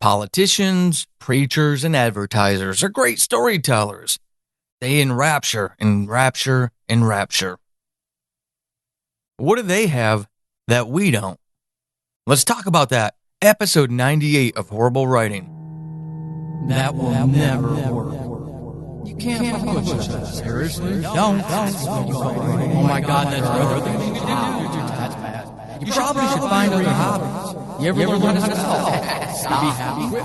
Politicians, preachers, and advertisers are great storytellers. They enrapture, enrapture, enrapture. What do they have that we don't? Let's talk about that. Episode 98 of Horrible Writing. That will never work. You can't publish that. Seriously? Don't. Oh my God, that's That's bad. You probably should find other hobbies. You ever learn how to spell? Stop. You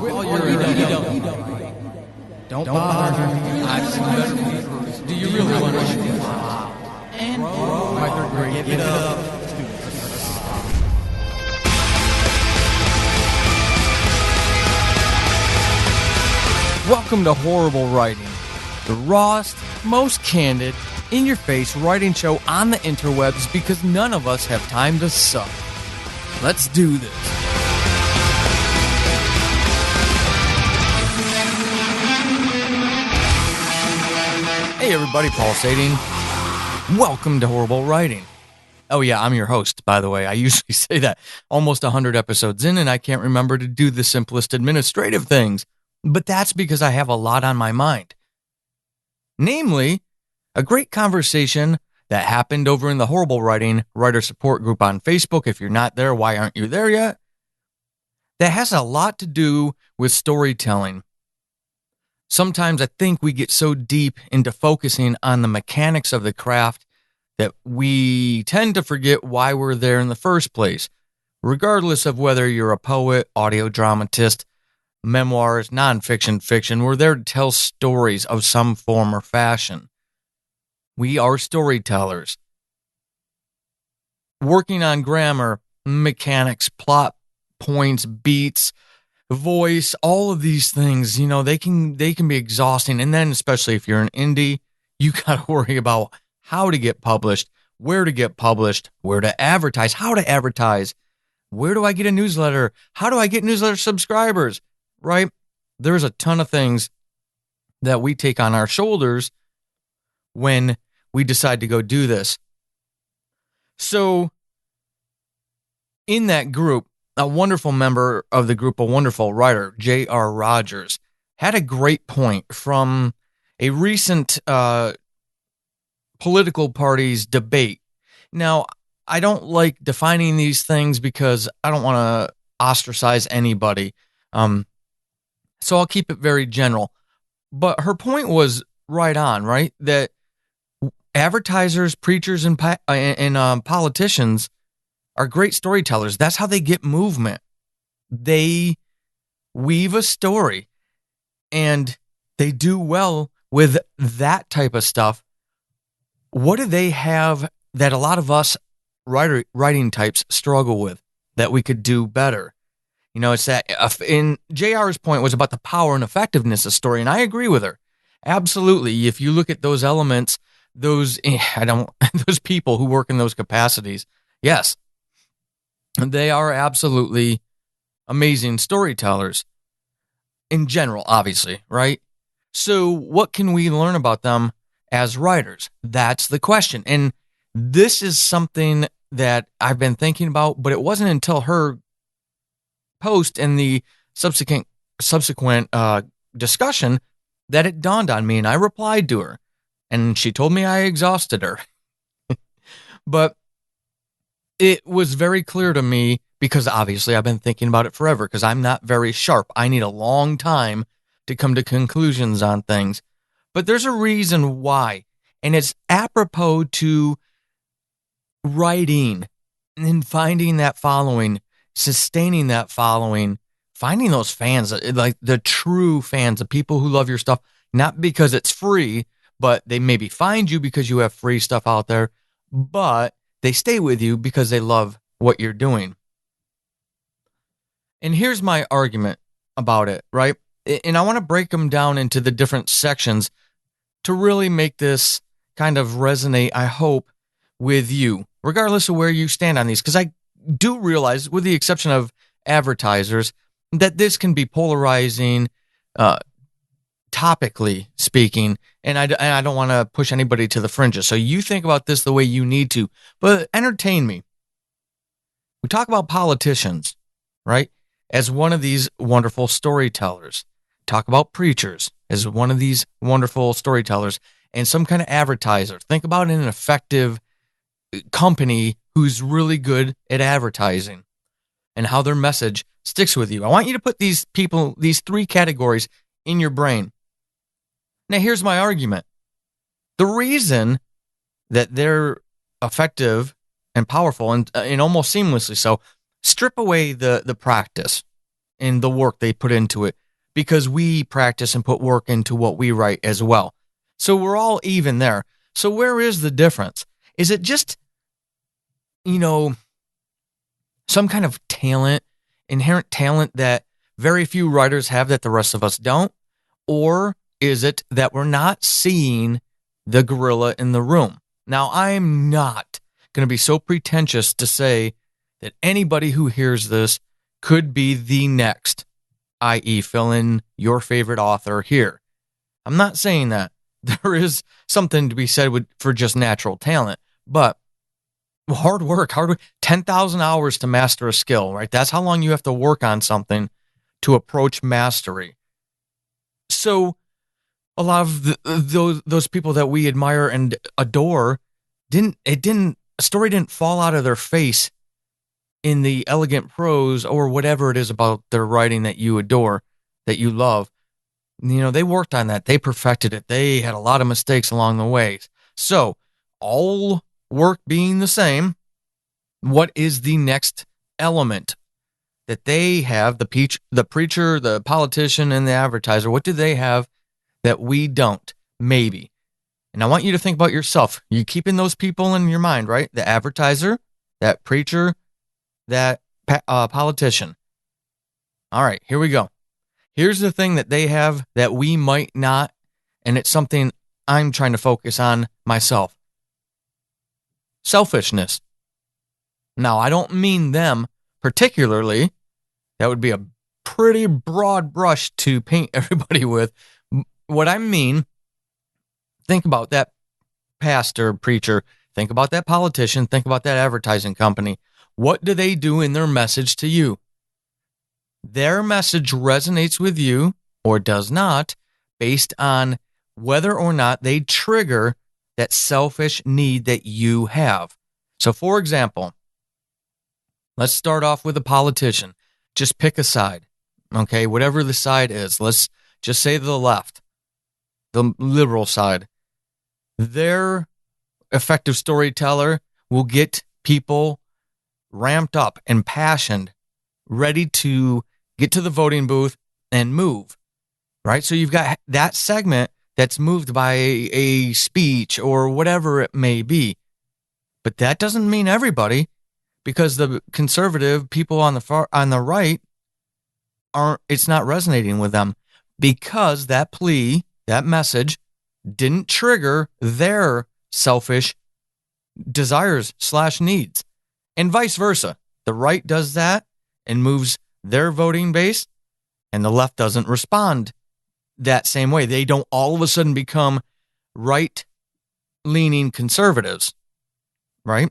don't bother me. I've seen better people. Do you really want to shoot? And my third grade. Give it up. Welcome to Horrible Writing, the rawest, most candid, in-your-face writing show on the interwebs because none of us have time to suck. Let's do this. Hey everybody, Paul Sading. Welcome to Horrible Writing. Oh yeah, I'm your host, by the way. I usually say that almost 100 episodes in, and I can't remember to do the simplest administrative things. But that's because I have a lot on my mind. Namely, a great conversation that happened over in the Horrible Writing Writer Support Group on Facebook. If you're not there, why aren't you there yet? That has a lot to do with storytelling. Sometimes I think we get so deep into focusing on the mechanics of the craft that we tend to forget why we're there in the first place, regardless of whether you're a poet, audio dramatist, memoirs, nonfiction, fiction. We're there to tell stories of some form or fashion. We are storytellers. Working on grammar, mechanics, plot points, beats, voice, all of these things, they can be exhausting. And then especially if you're an indie, you got to worry about how to get published, where to get published, where to advertise, how to advertise, where do I get a newsletter, how do I get newsletter subscribers? Right? There's a ton of things that we take on our shoulders when we decide to go do this. So, in that group, a wonderful member of the group, a wonderful writer, J.R. Rogers, had a great point from a recent political party's debate. Now, I don't like defining these things because I don't want to ostracize anybody. So I'll keep it very general. But her point was right on, right? That advertisers, preachers, and politicians are great storytellers. That's how they get movement. They weave a story, and they do well with that type of stuff. What do they have that a lot of us writing types struggle with that we could do better? It's that, in JR's point was about the power and effectiveness of story, and I agree with her. Absolutely. If you look at those elements, those people who work in those capacities, yes, they are absolutely amazing storytellers in general, obviously, right? So what can we learn about them as writers? That's the question. And this is something that I've been thinking about, but it wasn't until her post and the subsequent discussion that it dawned on me, and I replied to her, and she told me I exhausted her. But it was very clear to me, because obviously I've been thinking about it forever, because I'm not very sharp. I need a long time to come to conclusions on things. But there's a reason why, and it's apropos to writing and finding that following, sustaining that following, finding those fans, like the true fans, the people who love your stuff, not because it's free, but they maybe find you because you have free stuff out there, but they stay with you because they love what you're doing. And here's my argument about it, right? And I want to break them down into the different sections to really make this kind of resonate, I hope, with you, regardless of where you stand on these, because I do realize, with the exception of advertisers, that this can be polarizing, topically speaking, and I don't want to push anybody to the fringes. So you think about this the way you need to, but entertain me. We talk about politicians, right? as one of these wonderful storytellers. Talk about preachers as one of these wonderful storytellers, and some kind of advertiser. Think about an effective company who's really good at advertising and how their message sticks with you. I want you to put these people, these three categories in your brain. Now, here's my argument. The reason that they're effective and powerful and almost seamlessly so, strip away the practice and the work they put into it, because we practice and put work into what we write as well. So we're all even there. So where is the difference? Is it just, some kind of talent, inherent talent that very few writers have that the rest of us don't? Or is it that we're not seeing the gorilla in the room? Now, I'm not going to be so pretentious to say that anybody who hears this could be the next, i.e., fill in your favorite author here. I'm not saying that. There is something to be said for just natural talent, but hard work, 10,000 hours to master a skill, right? That's how long you have to work on something to approach mastery. So a lot of those people that we admire and adore, a story didn't fall out of their face in the elegant prose or whatever it is about their writing that you adore, that you love. They worked on that. They perfected it. They had a lot of mistakes along the way. So, all work being the same, what is the next element that they have, the preacher, the politician, and the advertiser? What do they have that we don't? Maybe. And I want you to think about yourself. You keeping those people in your mind, right? The advertiser, that preacher, that politician. All right, here we go. Here's the thing that they have that we might not, and it's something I'm trying to focus on myself. Selfishness. Now, I don't mean them particularly. That would be a pretty broad brush to paint everybody with. What I mean, think about that pastor, preacher, think about that politician, think about that advertising company. What do they do in their message to you? Their message resonates with you or does not based on whether or not they trigger that selfish need that you have. So, for example, let's start off with a politician. Just pick a side, okay? Whatever the side is. Let's just say the left, the liberal side. Their effective storyteller will get people ramped up, impassioned, ready to get to the voting booth and move, right? So you've got that segment that's moved by a speech or whatever it may be. But that doesn't mean everybody, because the conservative people on the right it's not resonating with them, because that plea, that message didn't trigger their selfish desires / needs. And vice versa. The right does that and moves their voting base, and the left doesn't respond that same way. They don't all of a sudden become right-leaning conservatives, right?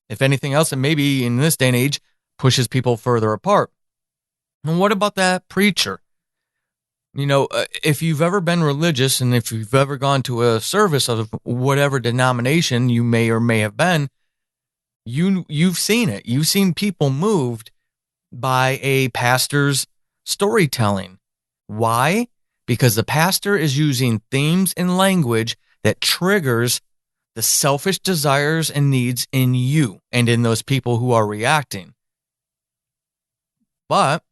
If anything else, and maybe in this day and age, pushes people further apart. And what about that preacher? If you've ever been religious and if you've ever gone to a service of whatever denomination you may or may have been, you've seen it. You've seen people moved by a pastor's storytelling. Why? Because the pastor is using themes and language that triggers the selfish desires and needs in you and in those people who are reacting. But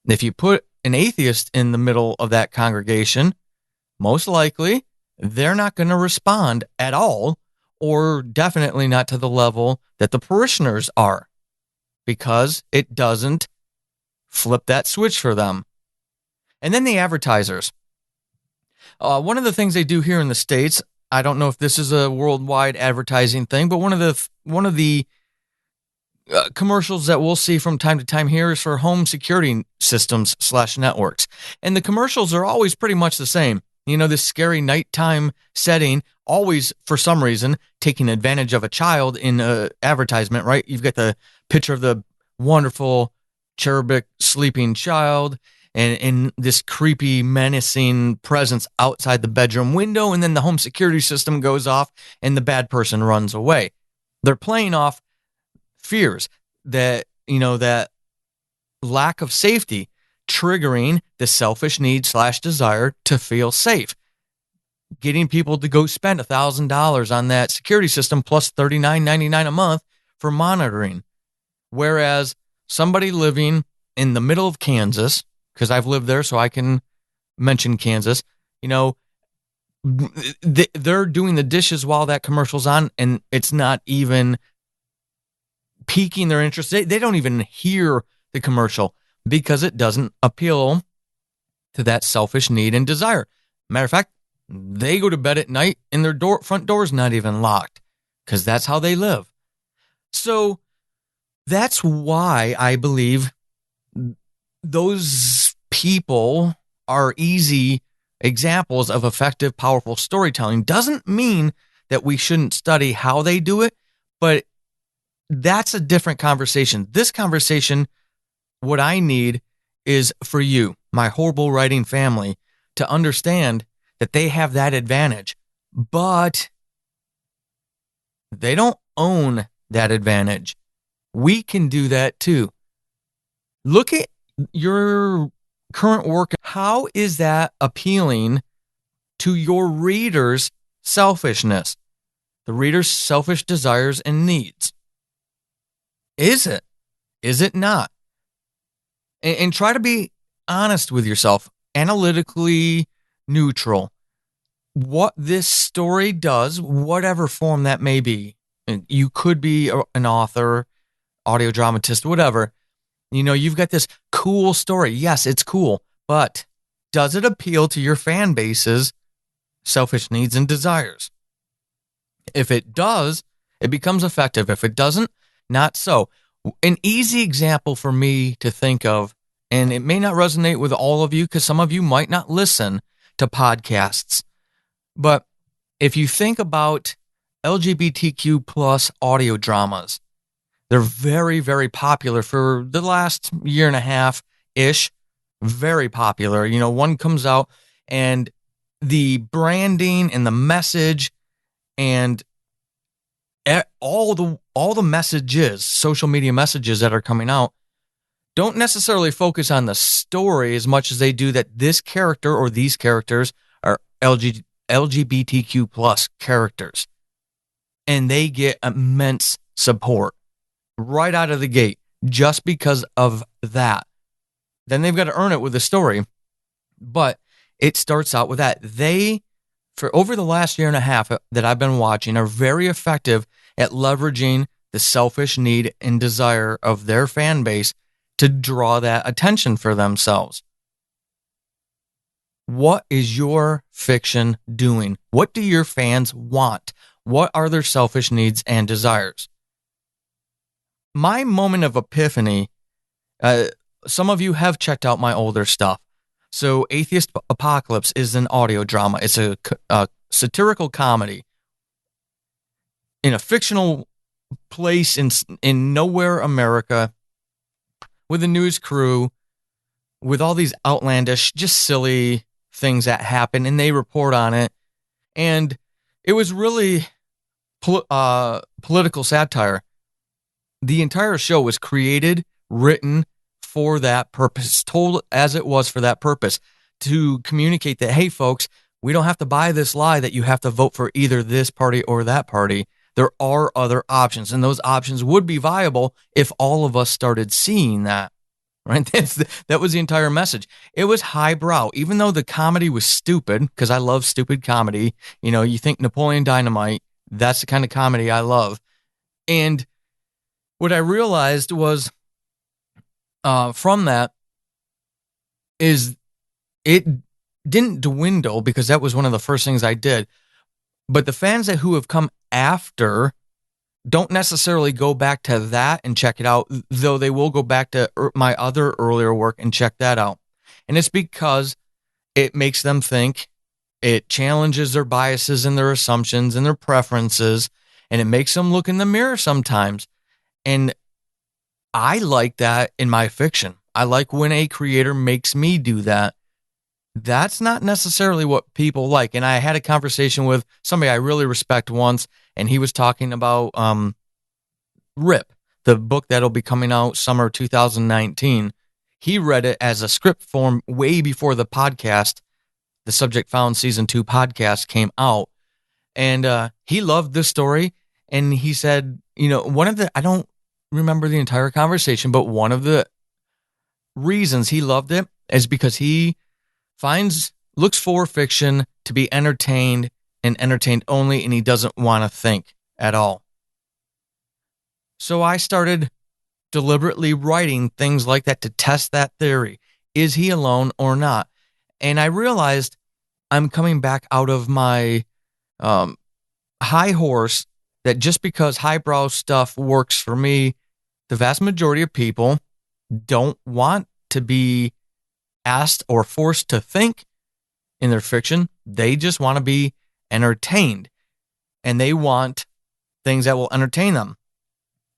if you put an atheist in the middle of that congregation, most likely they're not going to respond at all, or definitely not to the level that the parishioners are, because it doesn't flip that switch for them. And then the advertisers. One of the things they do here in the States, I don't know if this is a worldwide advertising thing, but one of the commercials that we'll see from time to time here is for home security systems / networks. And the commercials are always pretty much the same. This scary nighttime setting, always, for some reason, taking advantage of a child in an advertisement, right? You've got the picture of the wonderful cherubic sleeping child and this creepy, menacing presence outside the bedroom window, and then the home security system goes off and the bad person runs away. They're playing off fears that, that lack of safety, triggering the selfish need / desire to feel safe, getting people to go spend $1,000 on that security system plus $39.99 a month for monitoring. Whereas somebody living in the middle of Kansas, because I've lived there, so I can mention Kansas, they're doing the dishes while that commercial's on, and it's not even piquing their interest. They don't even hear the commercial because it doesn't appeal to that selfish need and desire. Matter of fact, they go to bed at night and their front door's not even locked because that's how they live. So that's why I believe those people are easy examples of effective, powerful storytelling. Doesn't mean that we shouldn't study how they do it, but that's a different conversation. This conversation, what I need is for you, my horrible writing family, to understand that they have that advantage, but they don't own that advantage. We can do that too. Look at your current work. How is that appealing to your reader's selfishness, the reader's selfish desires and needs? Is it? Is it not? And try to be honest with yourself, analytically neutral. What this story does, whatever form that may be. You could be an author, audio dramatist, whatever. You've got this cool story. Yes, it's cool, but does it appeal to your fan base's selfish needs and desires? If it does, it becomes effective. If it doesn't, not so. An easy example for me to think of, and it may not resonate with all of you because some of you might not listen to podcasts, but if you think about LGBTQ plus audio dramas, they're very, very popular for the last year and a half-ish. Very popular. One comes out and the branding and the message and all the messages, social media messages that are coming out, don't necessarily focus on the story as much as they do that this character or these characters are LGBTQ plus characters. And they get immense support right out of the gate just because of that. Then they've got to earn it with the story. But it starts out with that. They, for over the last year and a half that I've been watching, are very effective at leveraging the selfish need and desire of their fan base to draw that attention for themselves. What is your fiction doing? What do your fans want? What are their selfish needs and desires? My moment of epiphany, some of you have checked out my older stuff. So Atheist Apocalypse is an audio drama. It's a satirical comedy in a fictional place in nowhere America with a news crew with all these outlandish, just silly things that happen, and they report on it. And it was really political satire. The entire show was created, written for that purpose, told as it was for that purpose, to communicate that, hey, folks, we don't have to buy this lie that you have to vote for either this party or that party. There are other options, and those options would be viable if all of us started seeing that. Right? That was the entire message. It was highbrow, even though the comedy was stupid, because I love stupid comedy. You think Napoleon Dynamite, that's the kind of comedy I love. And what I realized was from that is it didn't dwindle, because that was one of the first things I did. But the fans who have come after don't necessarily go back to that and check it out, though they will go back to my other earlier work and check that out. And it's because it makes them think, it challenges their biases and their assumptions and their preferences, and it makes them look in the mirror sometimes. And I like that in my fiction. I like when a creator makes me do that. That's not necessarily what people like. And I had a conversation with somebody I really respect once, and he was talking about Rip, the book that'll be coming out summer 2019. He read it as a script form way before the podcast, the Subject Found Season 2 podcast came out. And he loved the story. And he said, I don't remember the entire conversation, but one of the reasons he loved it is because he looks for fiction to be entertained and entertained only, and he doesn't want to think at all. So I started deliberately writing things like that to test that theory. Is he alone or not? And I realized I'm coming back out of my high horse that just because highbrow stuff works for me, the vast majority of people don't want to be asked or forced to think in their fiction. They just want to be entertained, and they want things that will entertain them.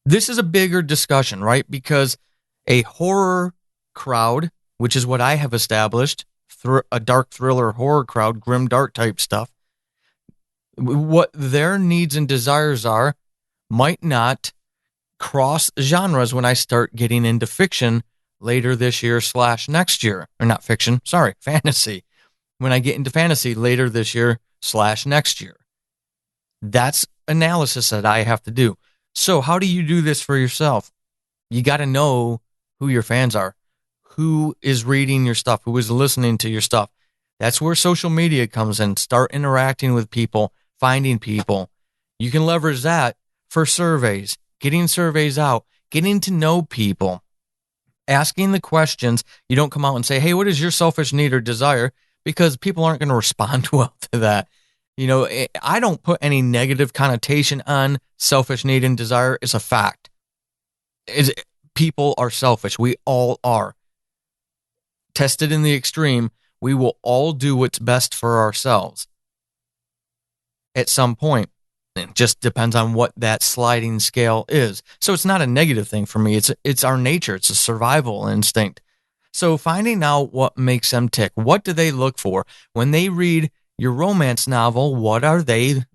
This is a bigger discussion, right? Because a horror crowd, which is what I have established, a dark thriller horror crowd, grim dark type stuff, what their needs and desires are might not cross genres when I start getting into fiction later this year / next year. Or not fiction, sorry, fantasy. When I get into fantasy later this year / next year. That's analysis that I have to do. So how do you do this for yourself? You got to know who your fans are, who is reading your stuff, who is listening to your stuff. That's where social media comes in. Start interacting with people, finding people. You can leverage that for surveys, getting surveys out, getting to know people, asking the questions. You don't come out and say, hey, what is your selfish need or desire? Because people aren't going to respond well to that. I don't put any negative connotation on selfish need and desire. It's a fact. People are selfish. We all are. Tested in the extreme, we will all do what's best for ourselves at some point. It just depends on what that sliding scale is. So it's not a negative thing for me. It's our nature. It's a survival instinct. So finding out what makes them tick. What do they look for? When they read your romance novel, what are they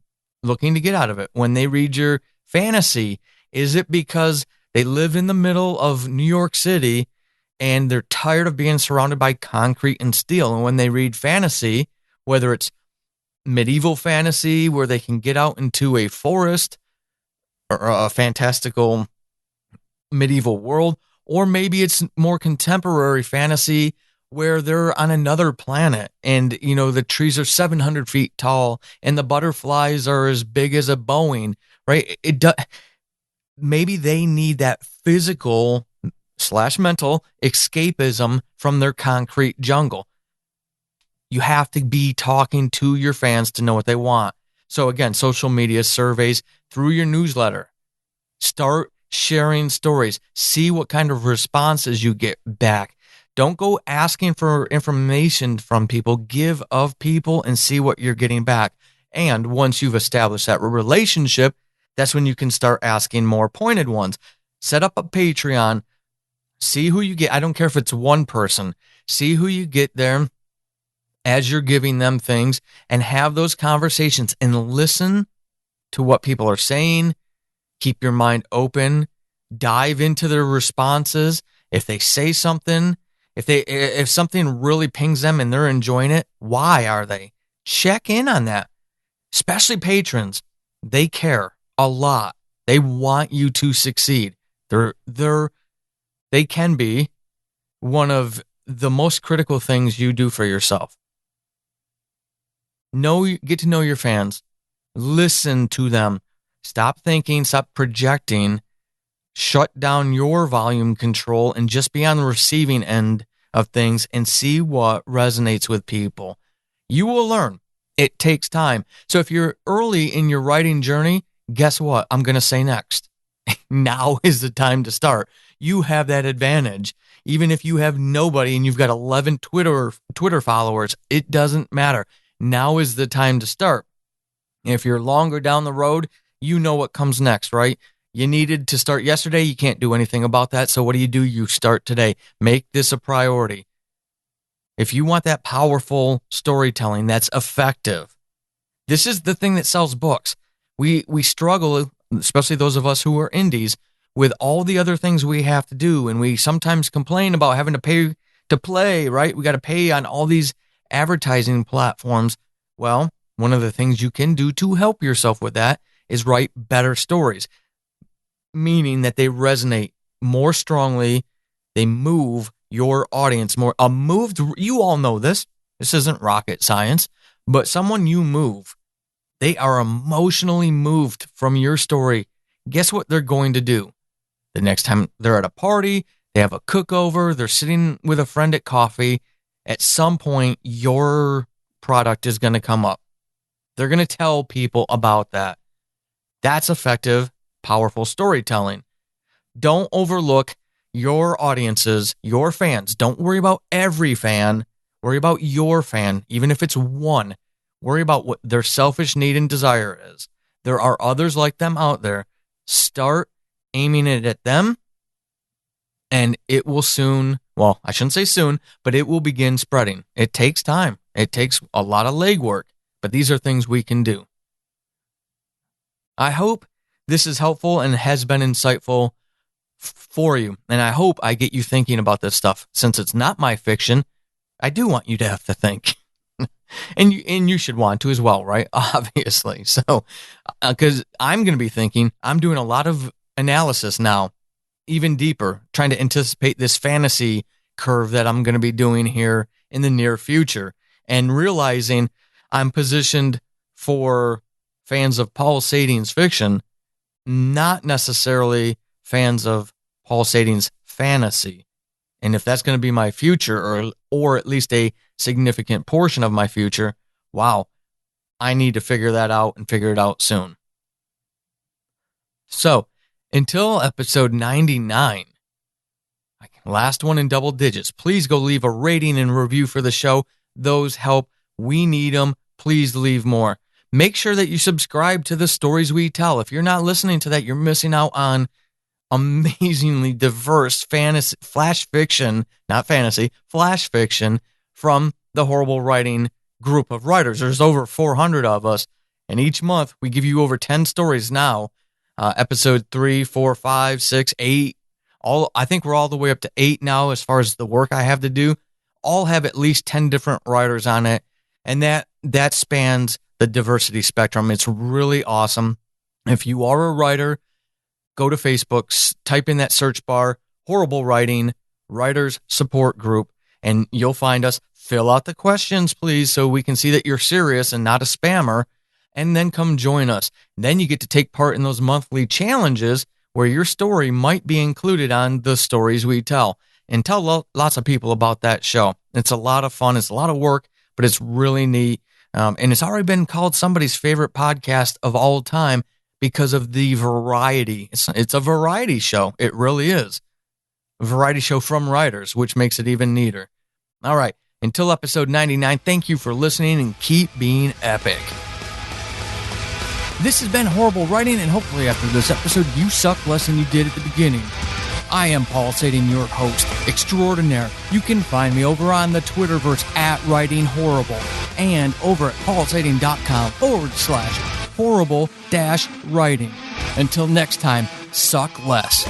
looking to get out of it? When they read your fantasy, is it because they live in the middle of New York City and they're tired of being surrounded by concrete and steel? And when they read fantasy, whether it's medieval fantasy where they can get out into a forest or a fantastical medieval world, or maybe it's more contemporary fantasy where they're on another planet and, the trees are 700 feet tall and the butterflies are as big as a Boeing, right? Maybe they need that physical / mental escapism from their concrete jungle. You have to be talking to your fans to know what they want. So again, social media, surveys, through your newsletter. Start sharing stories. See what kind of responses you get back. Don't go asking for information from people. Give of people and see what you're getting back. And once you've established that relationship, that's when you can start asking more pointed ones. Set up a Patreon. See who you get. I don't care if it's one person. See who you get there as you're giving them things, and have those conversations and listen to what people are saying. Keep your mind open. Dive into their responses. If they say something, if something really pings them and they're enjoying it, why are they? Check in on that. Especially patrons. They care a lot. They want you to succeed. They can be one of the most critical things you do for yourself. Get to know your fans. Listen to them. Stop thinking, stop projecting. Shut down your volume control and just be on the receiving end of things and see what resonates with people. You will learn. It takes time. So if you're early in your writing journey, guess what? I'm going to say next. Now is the time to start. You have that advantage. Even if you have nobody and you've got 11 Twitter followers, it doesn't matter. Now is the time to start. If you're longer down the road, you know what comes next, right? You needed to start yesterday. You can't do anything about that. So what do? You start today. Make this a priority. If you want that powerful storytelling that's effective, this is the thing that sells books. We struggle, especially those of us who are indies, with all the other things we have to do. And we sometimes complain about having to pay to play, right? We got to pay on all these advertising platforms. Well, one of the things you can do to help yourself with that is write better stories, meaning that they resonate more strongly. They move your audience more. You all know this. This isn't rocket science, but someone you move, they are emotionally moved from your story. Guess what they're going to do? The next time they're at a party, they have a cookover, they're sitting with a friend at coffee, at some point, your product is going to come up. They're going to tell people about that. That's effective, powerful storytelling. Don't overlook your audiences, your fans. Don't worry about every fan. Worry about your fan, even if it's one. Worry about what their selfish need and desire is. There are others like them out there. Start aiming it at them, and it will soon, well, I shouldn't say soon, but it will begin spreading. It takes time. It takes a lot of legwork, but these are things we can do. I hope this is helpful and has been insightful for you, and I hope I get you thinking about this stuff. Since it's not my fiction, I do want you to have to think. And you should want to as well, right? Obviously. So, because I'm going to be thinking, I'm doing a lot of analysis now, even deeper, trying to anticipate this fantasy curve that I'm going to be doing here in the near future, and realizing I'm positioned for fans of Paul Sading's fiction, not necessarily fans of Paul Sading's fantasy. And if that's going to be my future, or at least a significant portion of my future, wow, I need to figure that out and figure it out soon. So, until episode 99, last one in double digits, please go leave a rating and review for the show. Those help. We need them. Please leave more. Make sure that you subscribe to the Stories We Tell. If you're not listening to that, you're missing out on amazingly diverse fantasy, flash fiction from the Horrible Writing group of writers. There's over 400 of us, and each month we give you over 10 stories now. Episode 3, 4, 5, 6, 8. I think we're all the way up to 8 now as far as the work I have to do. All have at least 10 different writers on it, and that spans the diversity spectrum. It's really awesome. If you are a writer, go to Facebook, type in that search bar, Horrible Writing, Writers Support Group, and you'll find us. Fill out the questions, please, so we can see that you're serious and not a spammer, and then come join us. Then you get to take part in those monthly challenges where your story might be included on the Stories We Tell, and tell lots of people about that show. It's a lot of fun. It's a lot of work, but it's really neat. And it's already been called somebody's favorite podcast of all time because of the variety. It's a variety show. It really is. A variety show from writers, which makes it even neater. All right. Until episode 99, thank you for listening, and keep being epic. This has been Horrible Writing, and hopefully after this episode, you suck less than you did at the beginning. I am Paul Sading, your host extraordinaire. You can find me over on the Twitterverse @WritingHorrible and over at paulsading.com/horrible-writing. Until next time, suck less.